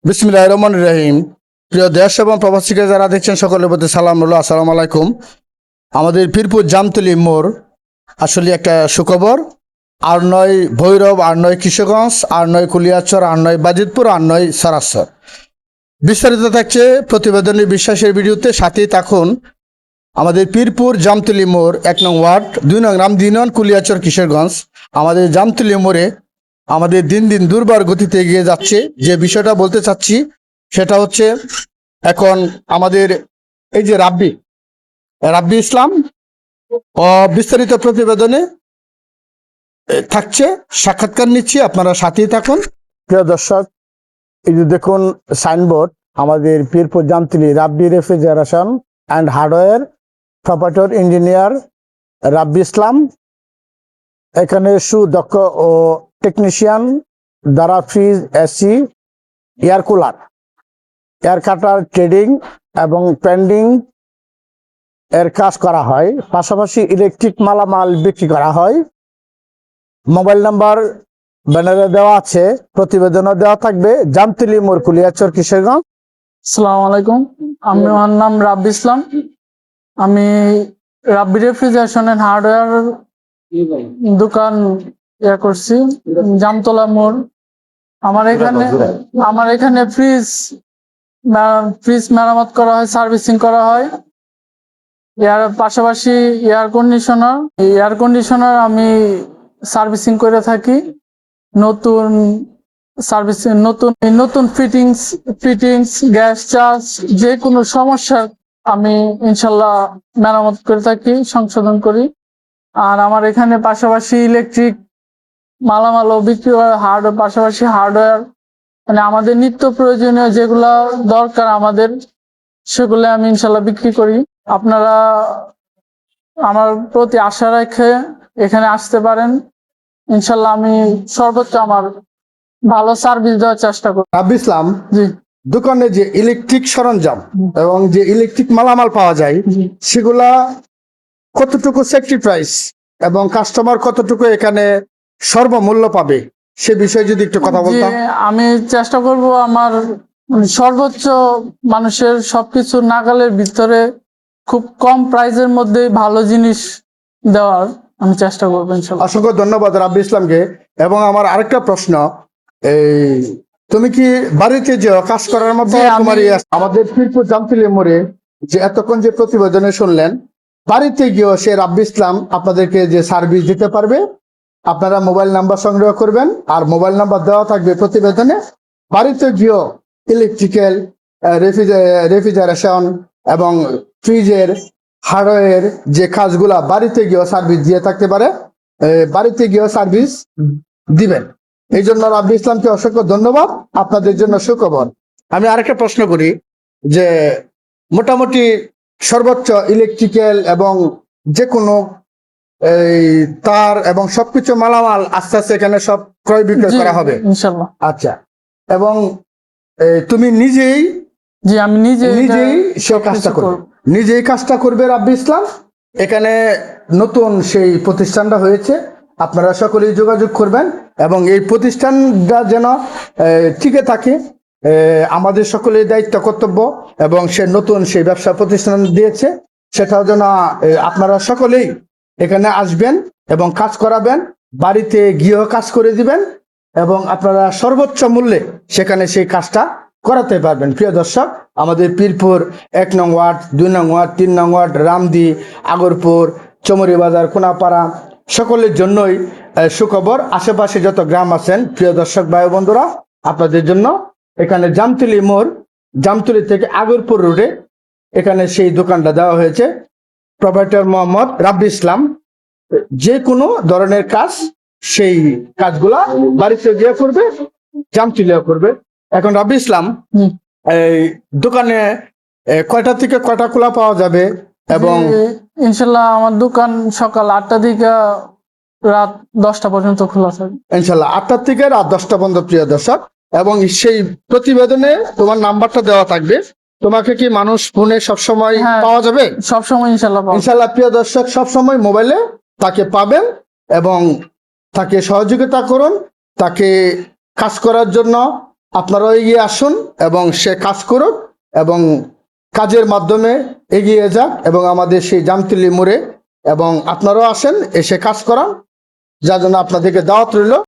বিসমিল্লাহির রহমানির রহিম। প্রিয় দেশ এবং প্রবাসীকে যারা দেখছেন সকলের প্রতি সালাম রইল, আসসালামু আলাইকুম। আমাদের পীরপুর জামতলী মোড় আসলে একটা সুখবর। আর নয় ভৈরব, আর নয় কিশোরগঞ্জ, আর নয় কুলিয়াচর, আর নয় বাজিতপুর, আর নয় সারাসর। বিস্তারিত থাকছে প্রতিবেদনের বিশ্বাসের ভিডিওতে, সাথেই থাকুন। আমাদের পীরপুর জামতলী মোড় 1 নং ওয়ার্ড, 2 নং রামদী ইউনিয়ন, কুলিয়াচর, কিশোরগঞ্জ। আমাদের জামতলী মোড়ে আমাদের দিন দিন দুর্বার গতিতে এগিয়ে যাচ্ছে। যে বিষয়টা বলতে চাচ্ছি সেটা হচ্ছে, এখন আমাদের এই যে রাব্বি ইসলাম বিস্তারিত প্রতিবেদনে থাকছে, সাক্ষাৎকার নিচ্ছি, আপনারা সাথেই থাকুন। প্রিয় দর্শক, এই যে দেখুন সাইনবোর্ড, আমাদের Pirpur Jamtali Rabbi refrigeration and hardware, proprietor engineer Rabbi Islam. এখানে সুদক্ষ ও টেকনিশিয়ান দ্বারা fridge, AC, air cooler, air cutter, trading এবং পেন্ডিং এর কাজ করা হয়। পাশাপাশি ইলেকট্রিক মালামাল বিক্রি করা হয়। মোবাইল নাম্বার ব্যানারে দেওয়া আছে, প্রতিবেদনও দেওয়া থাকবে। জামতলী মোড়, কুলিয়াচর, কিশোরগঞ্জ। আসসালামু আলাইকুম। আমার নাম রাব্বি ইসলাম। আমি রাব্বি রেফ্রিজারেশন এন্ড হার্ডওয়্যার দোকান করছি, জামতলা মোড়। আমার এখানে ফ্রিজ মেরামত করা হয়, সার্ভিসিং করা হয়। এর পাশাপাশি এয়ার কন্ডিশনার আমি সার্ভিসিং করে থাকি। নতুন সার্ভিসিং, নতুন ফিটিংস, গ্যাস চার্জ, যে কোনো সমস্যা আমি ইনশাল্লাহ মেরামত করে থাকি, সংশোধন করি। আর আমার এখানে পাশাপাশি ইলেকট্রিক মালামালও বিক্রি হয়, পাশাপাশি হার্ডওয়্যার, মানে আমাদের নিত্য প্রয়োজনীয় যেগুলা দরকার আমাদের, সেগুলো আমি ইনশাল্লাহ বিক্রি করি। আপনারা আমার প্রতি আশা রেখে এখানে আসতে পারেন। ইনশাল্লাহ আমি সর্বোচ্চ আমার ভালো সার্ভিস দেওয়ার চেষ্টা করি। রাব্বি ইসলাম, জি দোকানে যে ইলেকট্রিক সরঞ্জাম এবং যে ইলেকট্রিক মালামাল পাওয়া যায়, জি। সেগুলা কতটুকু সেফটি প্রাইস এবং কাস্টমার কতটুকু এখানে সর্বমূল্য পাবে, সে বিষয়ে যদি একটু কথা বলতাম। আমি চেষ্টা করব আমার সর্বোচ্চ মানুষের সবকিছু নাগালের ভিতরে খুব কম প্রাইসের মধ্যে ভালো জিনিস দেওয়ার আমি চেষ্টা করবো ইনশাল্লাহ। অসংখ্য ধন্যবাদ রাব্বি ইসলামকে। এবং আমার আরেকটা প্রশ্ন, এই তুমি কি বাড়িতে যে কাজ করার মতো আমাদের পীরপুর জামতলী মোড়ে যে এতক্ষণ যে প্রতিবেদনে শুনলেন, বাড়িতে গিয়েও সে রাব্বি ইসলাম আপনাদেরকে যে সার্ভিস দিতে পারবে। আপনারা মোবাইল নাম্বার সংগ্রহ করবেন, আর মোবাইল নাম্বার দেওয়া থাকবে প্রতিবেদনে। বাড়িতে গিয়েও ইলেকট্রিক্যাল, রেফ্রিজারেশন এবং ফ্রিজের, হার্ডওয়্যার যে কাজগুলা বাড়িতে গিয়েও সার্ভিস দিয়ে থাকতে পারে, বাড়িতে গিয়েও সার্ভিস দিবেন। এই জন্য রাব্বি ইসলামকে অসংখ্য ধন্যবাদ। আপনাদের জন্য সুখবর। আমি আরেকটা প্রশ্ন করি যে, মোটামুটি সর্বোচ্চ ইলেকট্রিক্যাল এবং যে কোনো এই তার এবং সবকিছু মালামাল আস্তে আস্তে এখানে সব ক্রয় বিক্রয় করা হবে ইনশাল্লাহ। আচ্ছা। এবং তুমি নিজেই জি, আমি নিজেই সেই কাজটা করবে, নিজেই কাজটা করবে রাব্বি ইসলাম। এখানে নতুন সেই প্রতিষ্ঠানটা হয়েছে, আপনারা সকলেই যোগাযোগ করবেন এবং এই প্রতিষ্ঠানটা যেন টিকে থাকে, আমাদের সকলের দায়িত্ব, কর্তব্য। এবং সে নতুন সেই ব্যবসা প্রতিষ্ঠান দিয়েছে, সেটাও যেন আপনারা সকলেই এখানে আসবেন এবং কাজ করাবেন, বাড়িতে গিয়েও কাজ করে দিবেন এবং আপনারা সর্বোচ্চ মূল্যে সেখানে সেই কাজটা করাতে পারবেন। প্রিয় দর্শক, আমাদের পীরপুর 1 নং ওয়ার্ড, 2 নং ওয়ার্ড, 3 নং ওয়ার্ড, রামদী, আগরপুর, চমরি বাজার, কোনাপাড়া, সকলের জন্যই সুখবর। আশেপাশে যত গ্রাম আছেন প্রিয় দর্শক ভাই বন্ধুরা, আপনাদের জন্য এখানে জামতলী মোড়, জামতলী থেকে আগরপুর রোডে এখানে সেই দোকানটা দেওয়া হয়েছে। প্রোপাইটার মোহাম্মদ রাব্বি ইসলাম। যে কোনো ধরনের কাজ, সেই কাজগুলা বাড়িতে গিয়ে করবে, জামতলীও করবে। এখন রাব্বি ইসলাম, এই দোকানে কয়টা থেকে কয়টা খোলা পাওয়া যাবে? এবং ইনশাল্লাহ আমার দোকান সকাল 8টা থেকে রাত 10টা পর্যন্ত খোলা থাকে। ইনশাল্লাহ 8টা থেকে রাত 10টা পর্যন্ত। প্রিয় দর্শক, এবং সেই প্রতিবেদনে তোমার নাম্বারটা দেওয়া থাকবে। তোমাকে কি মানুষ ফোনে সবসময় পাওয়া যাবে? সবসময় ইনশাল্লাহ। ইনশাল্লাহ প্রিয় দর্শক, সবসময় মোবাইলে তাকে পাবেন এবং তাকে সহযোগিতা করুন, তাকে কাজ করার জন্য আপনারাও এগিয়ে আসুন এবং সে কাজ করুক এবং কাজের মাধ্যমে এগিয়ে যাক এবং আমাদের সেই জামতলী মোড়ে এবং আপনারাও আসেন এসে কাজ করান, যার জন্য আপনাদেরকে দাওয়াত রইল।